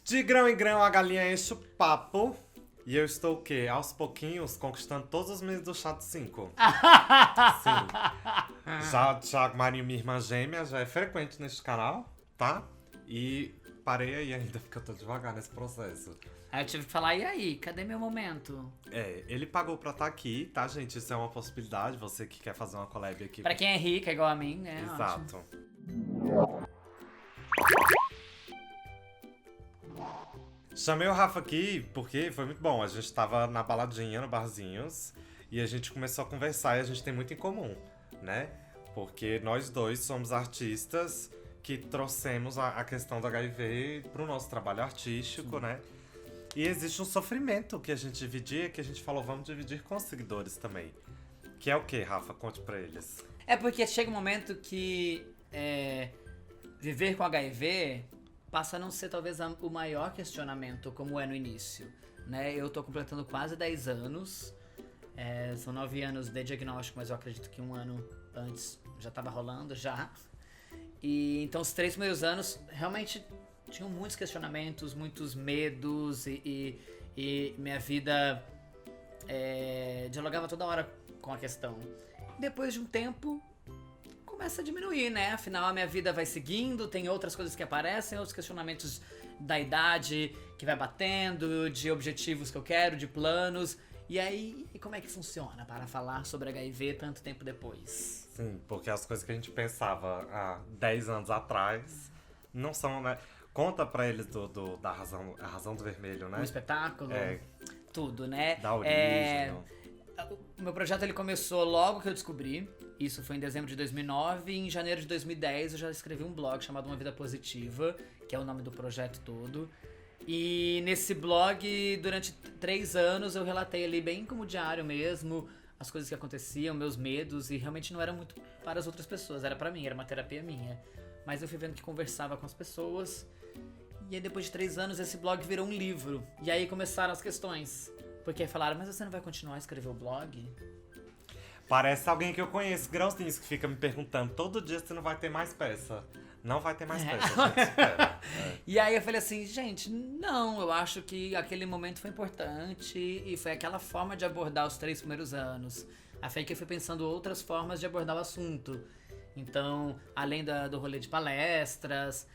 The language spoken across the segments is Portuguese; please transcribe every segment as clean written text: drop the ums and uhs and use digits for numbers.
De grão em grão, a galinha enche o papo. E eu estou o quê? Aos pouquinhos, conquistando todos os meses do Chat 5. Sim. Já Thiago Marinho, minha irmã gêmea, já é frequente neste canal, tá? E parei aí ainda, porque eu tô devagar nesse processo. Aí eu tive que falar, e aí, cadê meu momento? Ele pagou pra estar aqui, tá, gente? Isso é uma possibilidade. Você que quer fazer uma collab aqui. Pra quem é rica, igual a mim, né? Exato. Ótimo. Chamei o Rafa aqui porque foi muito bom. A gente tava na baladinha, no Barzinhos, e a gente começou a conversar e a gente tem muito em comum, né? Porque nós dois somos artistas que trouxemos a questão do HIV pro nosso trabalho artístico, né? E existe um sofrimento que a gente dividia, que a gente falou, vamos dividir com os seguidores também. Que é o quê, Rafa? Conte pra eles. É porque chega um momento que viver com HIV passa a não ser talvez o maior questionamento, como é no início, né? Eu tô completando quase 10 anos, são 9 anos de diagnóstico, mas eu acredito que um ano antes já tava rolando já. E então os 3 primeiros anos realmente tinham muitos questionamentos, muitos medos e minha vida dialogava toda hora com a questão. Depois de um tempo começa a diminuir, né? Afinal, a minha vida vai seguindo, tem outras coisas que aparecem, outros questionamentos da idade que vai batendo, de objetivos que eu quero, de planos. E aí, como é que funciona para falar sobre HIV tanto tempo depois? Sim, porque as coisas que a gente pensava há 10 anos atrás não são, né? Conta pra eles da a razão do vermelho, né? O espetáculo, tudo, né? Da origem. O meu projeto ele começou logo que eu descobri. Isso foi em dezembro de 2009 e em janeiro de 2010 eu já escrevi um blog chamado Uma Vida Positiva, que é o nome do projeto todo. E nesse blog, durante 3 anos, eu relatei ali bem como diário mesmo, as coisas que aconteciam, meus medos, e realmente não era muito para as outras pessoas, era pra mim, era uma terapia minha. Mas eu fui vendo que conversava com as pessoas, e aí depois de 3 anos esse blog virou um livro. E aí começaram as questões, porque falaram, mas você não vai continuar a escrever o blog? Parece alguém que eu conheço, grãozinhos, que fica me perguntando todo dia se não vai ter mais peça. Não vai ter mais peça, gente, espera. E aí eu falei assim, gente, não, eu acho que aquele momento foi importante e foi aquela forma de abordar os 3 primeiros anos. Aí que eu fui pensando outras formas de abordar o assunto. Então, além do rolê de palestras,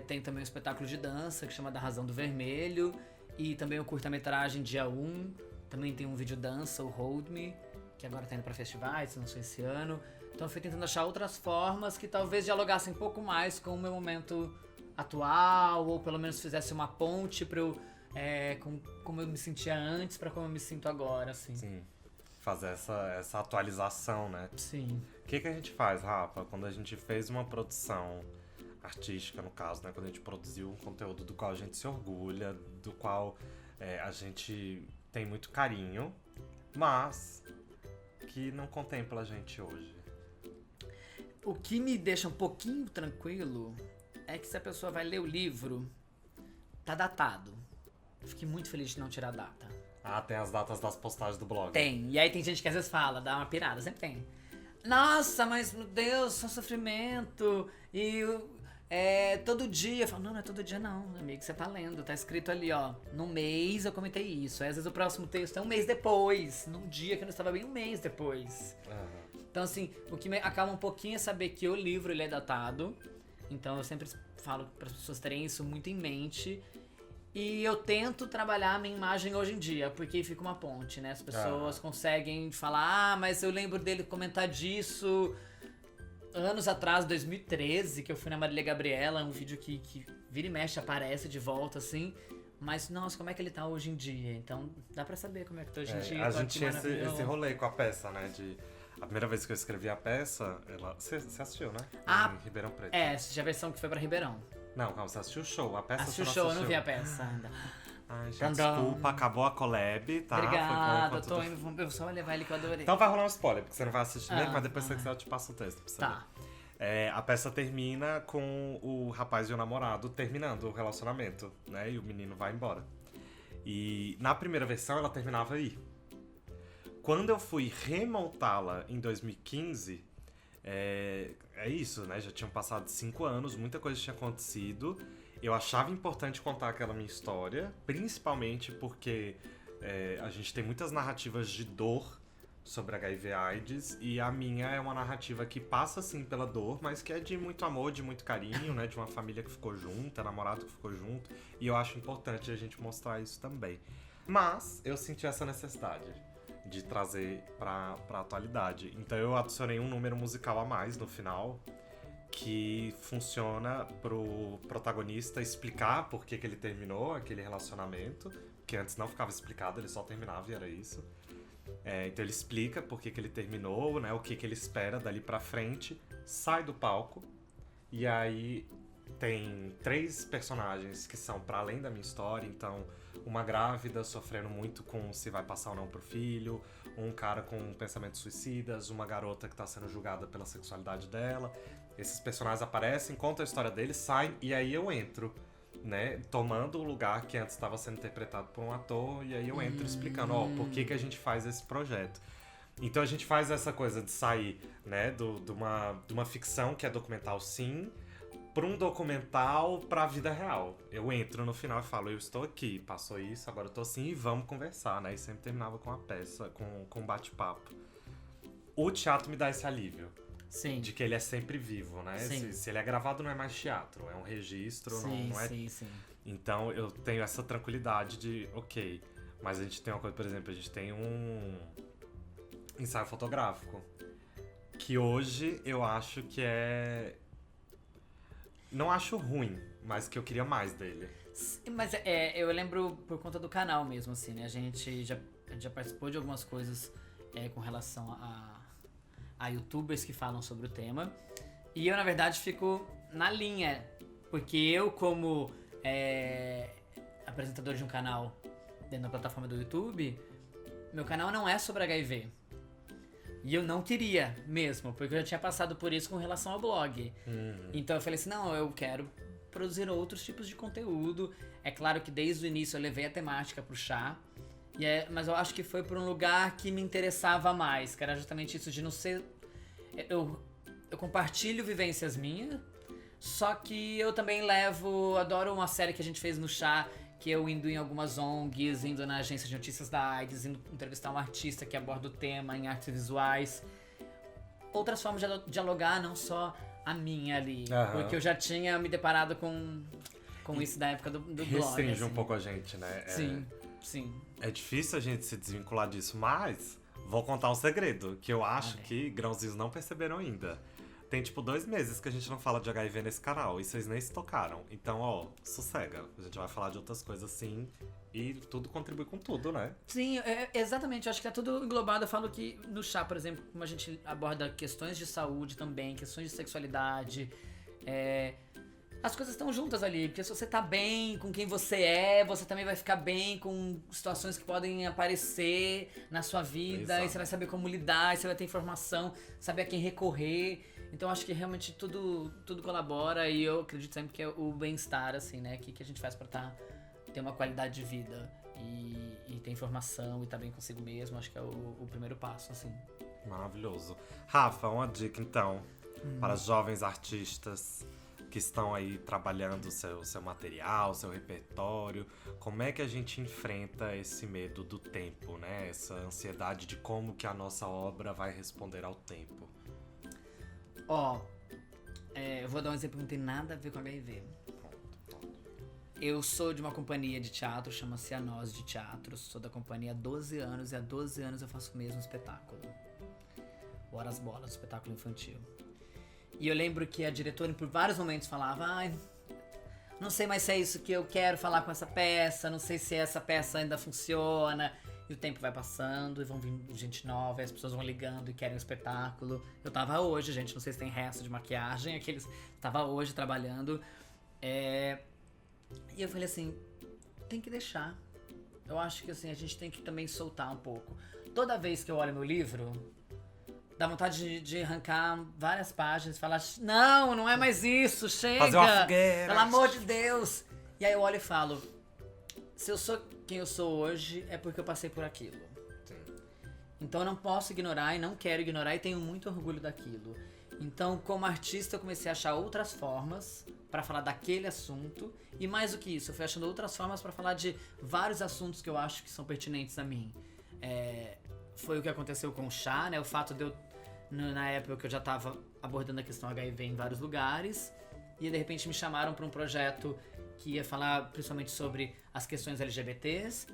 tem também um espetáculo de dança que chama Da Razão do Vermelho, e também o curta-metragem Dia 1, também tem um vídeo dança, o Hold Me, que agora tá indo pra festivais, lançou esse ano. Então eu fui tentando achar outras formas que talvez dialogassem um pouco mais com o meu momento atual, ou pelo menos fizesse uma ponte pra eu, como eu me sentia antes pra como eu me sinto agora, assim. Sim, fazer essa atualização, né? Sim. O que a gente faz, Rafa, quando a gente fez uma produção artística, no caso, né? Quando a gente produziu um conteúdo do qual a gente se orgulha, do qual a gente tem muito carinho, mas que não contempla a gente hoje. O que me deixa um pouquinho tranquilo é que se a pessoa vai ler o livro, tá datado. Eu fiquei muito feliz de não tirar a data. Ah, tem as datas das postagens do blog. Tem. E aí tem gente que às vezes fala, dá uma pirada, sempre tem. Nossa, mas meu Deus, só sofrimento. E todo dia. Eu falo, não é todo dia não, amigo, você tá lendo. Tá escrito ali, ó, no mês eu comentei isso. Aí, às vezes o próximo texto é um mês depois. Num dia que eu não estava bem, um mês depois. Uhum. Então, assim, o que me acalma um pouquinho é saber que o livro ele é datado. Então, eu sempre falo para as pessoas terem isso muito em mente. E eu tento trabalhar a minha imagem hoje em dia, porque fica uma ponte, né? As pessoas conseguem falar, mas eu lembro dele comentar disso anos atrás, 2013, que eu fui na Marília Gabriela, um vídeo que vira e mexe, aparece de volta, assim. Mas, nossa, como é que ele tá hoje em dia? Então, dá pra saber como é que tá hoje em dia. A gente tinha esse rolê com a peça, né? A primeira vez que eu escrevi a peça, você assistiu, né? Em Ribeirão Preto. Assisti a versão que foi pra Ribeirão. Não, calma, você assistiu o show. A peça Assisti o você show, não eu não assistiu. vi a peça ainda. Ai, gente, desculpa, acabou a collab, tá? Obrigada, tô indo, eu só vou levar ele que eu adorei. Então vai rolar um spoiler, porque você não vai assistir mesmo, mas depois eu te passo o texto pra você Tá. ver. A peça termina com o rapaz e o namorado terminando o relacionamento, né? E o menino vai embora. E na primeira versão ela terminava aí. Quando eu fui remontá-la em 2015, é isso, né? Já tinham passado 5 anos, muita coisa tinha acontecido. Eu achava importante contar aquela minha história, principalmente porque a gente tem muitas narrativas de dor sobre HIV/AIDS, e a minha é uma narrativa que passa sim pela dor, mas que é de muito amor, de muito carinho, né? De uma família que ficou junta, namorado que ficou junto, e eu acho importante a gente mostrar isso também. Mas eu senti essa necessidade de trazer pra atualidade. Então eu adicionei um número musical a mais no final, que funciona pro protagonista explicar por que ele terminou aquele relacionamento, que antes não ficava explicado, ele só terminava e era isso. Então ele explica por que ele terminou, né, o que ele espera dali pra frente, sai do palco, e aí tem 3 personagens que são pra além da minha história. Então, uma grávida sofrendo muito com se vai passar ou não pro filho, um cara com pensamentos suicidas, uma garota que tá sendo julgada pela sexualidade dela. Esses personagens aparecem, contam a história deles, saem, e aí eu entro, né, tomando o lugar que antes estava sendo interpretado por um ator, e aí eu entro explicando, por que a gente faz esse projeto. Então a gente faz essa coisa de sair, né, de uma ficção que é documental, sim, para um documental pra vida real. Eu entro no final e falo, eu estou aqui, passou isso, agora eu tô assim, e vamos conversar, né, e sempre terminava com a peça, com um bate-papo. O teatro me dá esse alívio. Sim. De que ele é sempre vivo, né? Se ele é gravado, não é mais teatro, é um registro, Sim, não é... sim. Então eu tenho essa tranquilidade de, ok, mas a gente tem uma coisa, por exemplo, a gente tem um ensaio fotográfico, que hoje eu acho que é... Não acho ruim, mas que eu queria mais dele. Mas eu lembro por conta do canal mesmo, assim, né? A gente já participou de algumas coisas com relação a youtubers que falam sobre o tema. E eu, na verdade, fico na linha. Porque eu, como apresentador de um canal dentro da plataforma do YouTube, meu canal não é sobre HIV. E eu não queria mesmo, porque eu já tinha passado por isso com relação ao blog. Então eu falei assim, não, eu quero produzir outros tipos de conteúdo. É claro que desde o início eu levei a temática pro chá. Mas eu acho que foi por um lugar que me interessava mais, que era justamente isso de não ser... Eu compartilho vivências minhas, só que eu também adoro uma série que a gente fez no chá, que eu indo em algumas ONGs, indo na agência de notícias da AIDS, indo entrevistar um artista que aborda o tema em artes visuais. Outras formas de dialogar, não só a minha ali, porque eu já tinha me deparado com isso da época do blog. Restringe assim. Um pouco a gente, né? Sim. É difícil a gente se desvincular disso, mas vou contar um segredo, que eu acho que grãozinhos não perceberam ainda. Tem, 2 meses que a gente não fala de HIV nesse canal, e vocês nem se tocaram. Então, sossega. A gente vai falar de outras coisas, sim, e tudo contribui com tudo, né? Sim, exatamente. Eu acho que tá tudo englobado. Eu falo que no chá, por exemplo, como a gente aborda questões de saúde também, questões de sexualidade, as coisas estão juntas ali, porque se você tá bem com quem você também vai ficar bem com situações que podem aparecer na sua vida. Exato. E você vai saber como lidar, você vai ter informação, saber a quem recorrer. Então acho que realmente tudo colabora, e eu acredito sempre que é o bem-estar, assim, né? Que a gente faz pra ter uma qualidade de vida e ter informação e estar bem consigo mesmo. Acho que é o primeiro passo, assim. Maravilhoso. Rafa, uma dica então para jovens artistas que estão aí trabalhando o seu material, seu repertório. Como é que a gente enfrenta esse medo do tempo, né? Essa ansiedade de como que a nossa obra vai responder ao tempo? Eu vou dar um exemplo que não tem nada a ver com HIV. Eu sou de uma companhia de teatro, chama-se A Nós de Teatro. Sou da companhia há 12 anos, e há 12 anos eu faço o mesmo espetáculo. Horas Bolas, espetáculo infantil. E eu lembro que a diretora, por vários momentos, falava: não sei mais se é isso que eu quero falar com essa peça, não sei se essa peça ainda funciona. E o tempo vai passando, e vão vindo gente nova, e as pessoas vão ligando e querem o espetáculo. Eu tava hoje, gente, não sei se tem resto de maquiagem, tava hoje trabalhando. E eu falei assim, tem que deixar. Eu acho que assim, a gente tem que também soltar um pouco. Toda vez que eu olho meu livro, dá vontade de arrancar várias páginas e falar: não é mais isso, chega! Fazer uma fogueira! Pelo amor de Deus! E aí eu olho e falo: se eu sou quem eu sou hoje, é porque eu passei por aquilo. Sim. Então eu não posso ignorar e não quero ignorar, e tenho muito orgulho daquilo. Então, como artista, eu comecei a achar outras formas pra falar daquele assunto. E mais do que isso, eu fui achando outras formas pra falar de vários assuntos que eu acho que são pertinentes a mim. Foi o que aconteceu com o chá, né? O fato de eu, na época que eu já tava abordando a questão HIV em vários lugares, e de repente me chamaram pra um projeto que ia falar principalmente sobre as questões LGBTs.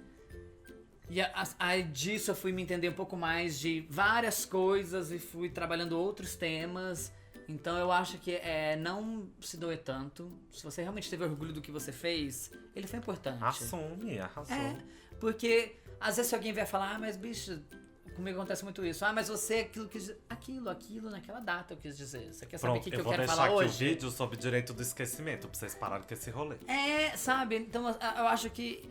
E aí disso eu fui me entender um pouco mais de várias coisas e fui trabalhando outros temas. Então eu acho que não se doer tanto. Se você realmente teve orgulho do que você fez, ele foi importante. Assume, arrasou. Porque às vezes se alguém vier falar, mas bicho, comigo acontece muito isso. Mas você aquilo quis dizer. Aquilo naquela data eu quis dizer. Você quer saber o que eu quero falar hoje? Eu vou deixar aqui o vídeo sobre direito do esquecimento, pra vocês pararem com esse rolê. Sabe? Então eu acho que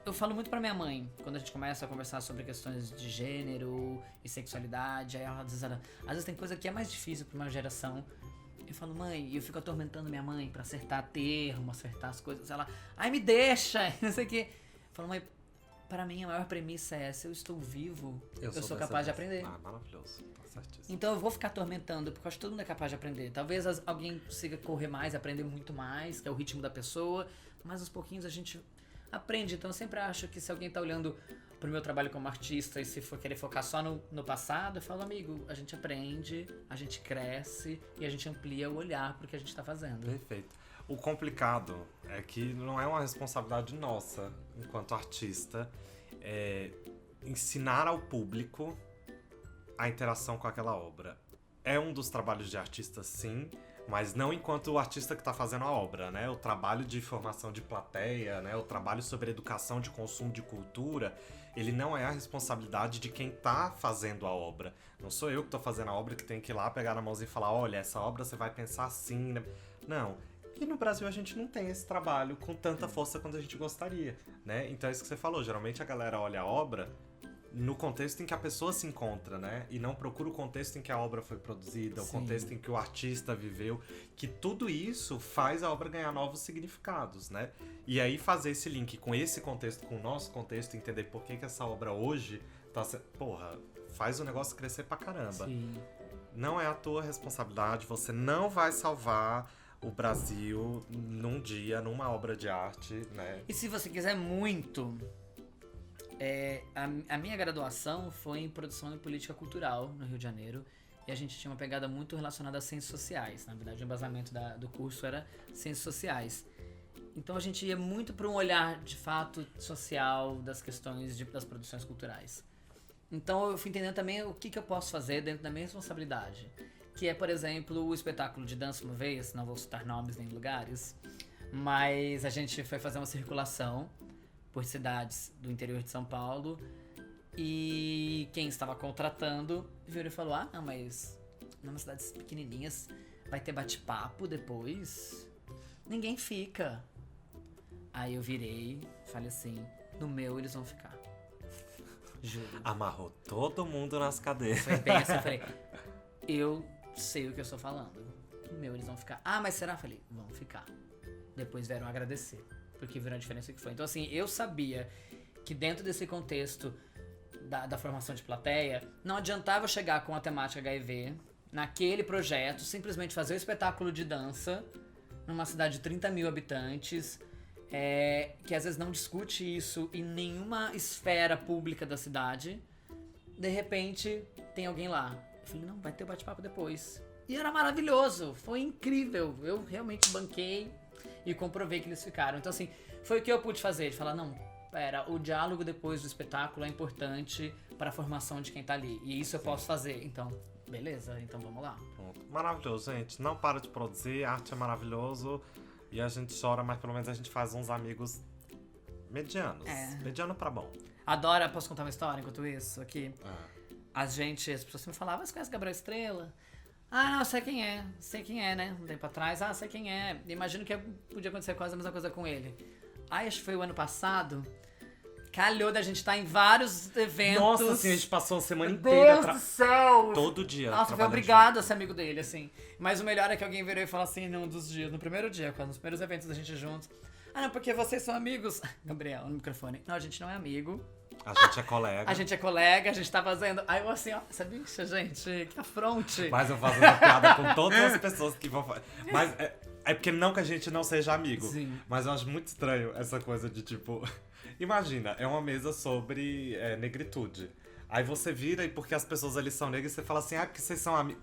eu falo muito pra minha mãe, quando a gente começa a conversar sobre questões de gênero e sexualidade, aí ela diz, às vezes tem coisa que é mais difícil pra uma geração. Eu falo, mãe, e eu fico atormentando minha mãe pra acertar termo, acertar as coisas. Ela, me deixa, não sei o quê. Eu falo, mãe, pra mim a maior premissa é, se eu estou vivo, eu sou capaz de aprender. Maravilhoso, tá certíssimo. Então eu vou ficar atormentando, porque eu acho que todo mundo é capaz de aprender. Talvez alguém consiga correr mais, aprender muito mais, que é o ritmo da pessoa, mas aos pouquinhos a gente aprende. Então eu sempre acho que se alguém tá olhando pro meu trabalho como artista e se for querer focar só no passado, eu falo, amigo, a gente aprende, a gente cresce e a gente amplia o olhar pro que a gente tá fazendo. Perfeito. O complicado é que não é uma responsabilidade nossa, enquanto artista, ensinar ao público a interação com aquela obra. É um dos trabalhos de artista, sim, mas não enquanto o artista que está fazendo a obra, né? O trabalho de formação de plateia, né? O trabalho sobre educação de consumo de cultura, ele não é a responsabilidade de quem está fazendo a obra. Não sou eu que estou fazendo a obra que tem que ir lá pegar na mãozinha e falar, olha, essa obra você vai pensar assim, né? Não. E no Brasil a gente não tem esse trabalho com tanta força quanto a gente gostaria, né? Então é isso que você falou, geralmente a galera olha a obra no contexto em que a pessoa se encontra, né? E não procura o contexto em que a obra foi produzida, Sim. o contexto em que o artista viveu, que tudo isso faz a obra ganhar novos significados, né? E aí fazer esse link com esse contexto, com o nosso contexto, entender por que essa obra hoje tá sendo... Porra, faz o negócio crescer pra caramba. Sim. Não é a tua responsabilidade, você não vai salvar o Brasil num dia, numa obra de arte, né? E se você quiser muito... a minha graduação foi em produção e política cultural no Rio de Janeiro, e a gente tinha uma pegada muito relacionada a ciências sociais. Na verdade, o embasamento do curso era ciências sociais. Então a gente ia muito para um olhar de fato social das questões das produções culturais. Então eu fui entendendo também o que eu posso fazer dentro da minha responsabilidade, que é, por exemplo, o espetáculo de dança uma vez, não vou citar nomes nem lugares, mas a gente foi fazer uma circulação por cidades do interior de São Paulo, e quem estava contratando virou e falou, não, mas nas cidades pequenininhas vai ter bate-papo depois, ninguém fica. Aí eu virei, falei assim, no meu eles vão ficar, juro. Amarrou todo mundo nas cadeiras. Foi bem assim, eu falei, eu sei o que eu estou falando, no meu eles vão ficar. Mas será? Eu falei, vão ficar. Depois vieram agradecer, porque viram a diferença que foi. Então assim, eu sabia que dentro desse contexto da formação de plateia, não adiantava eu chegar com a temática HIV naquele projeto, simplesmente fazer o espetáculo de dança numa cidade de 30 mil habitantes, que às vezes não discute isso em nenhuma esfera pública da cidade. De repente, tem alguém lá. Eu falei, não, vai ter o bate-papo depois. E era maravilhoso, foi incrível. Eu realmente banquei e comprovei que eles ficaram. Então assim, foi o que eu pude fazer, de falar, não, pera, o diálogo depois do espetáculo é importante para a formação de quem tá ali. E isso eu posso fazer. Então, beleza, então vamos lá. Pronto. Maravilhoso, gente. Não para de produzir, arte é maravilhoso. E a gente chora, mas pelo menos a gente faz uns amigos medianos. Mediano pra bom. Adora, posso contar uma história enquanto isso aqui? As pessoas me falavam, você conhece Gabriel Estrela? Não, sei quem é, né? Um tempo atrás, sei quem é. Imagino que podia acontecer quase a mesma coisa com ele. Acho que foi o ano passado. Calhou da gente estar em vários eventos. Nossa, assim, a gente passou a semana inteira. Deus do céu! Todo dia. Nossa, foi obrigado a ser amigo dele, assim. Mas o melhor é que alguém virou e falou assim, num dos dias, no primeiro dia, nos primeiros eventos da gente juntos. Não, porque vocês são amigos. Gabriel, no microfone. Não, a gente não é amigo. A gente é colega. A gente é colega, a gente tá fazendo... Aí eu assim, essa bicha, gente, que afronte. Mas eu faço essa piada com todas as pessoas que vão fazer. Mas É porque não que a gente não seja amigo. Sim. Mas eu acho muito estranho essa coisa de tipo. Imagina, é uma mesa sobre negritude. Aí você vira e porque as pessoas ali são negras, você fala assim, ah, porque vocês são amigos.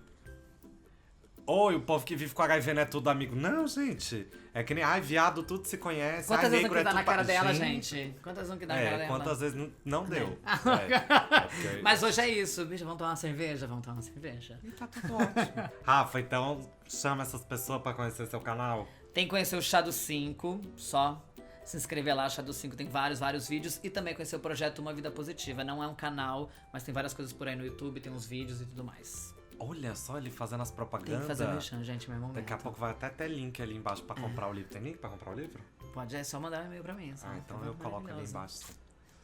Oi, o povo que vive com HIV não é tudo amigo. Não, gente. É que nem, ai, viado, tudo se conhece. Quantas Ai, vezes negro não que dá é na tudo cara dela, gente? Quantas não que dá na cara dela? quantas vezes não deu. Porque- Mas hoje é isso, bicho, vamos tomar uma cerveja? Vamos tomar uma cerveja. E tá tudo ótimo. Rafa, então chama essas pessoas pra conhecer seu canal. Tem que conhecer o Chá do 5, só se inscrever lá, Chá do 5 tem vários vídeos. E também conhecer o projeto Uma Vida Positiva. Não é um canal, mas tem várias coisas por aí no YouTube, tem uns vídeos e tudo mais. Olha só ele fazendo as Tem propagandas. que fazer merchan, gente, meu momento. Daqui a pouco vai até ter link ali embaixo pra comprar o livro. Tem link pra comprar o livro? Pode, é só mandar um e-mail pra mim. essa Ah, então eu coloco ali maravilhosa. embaixo.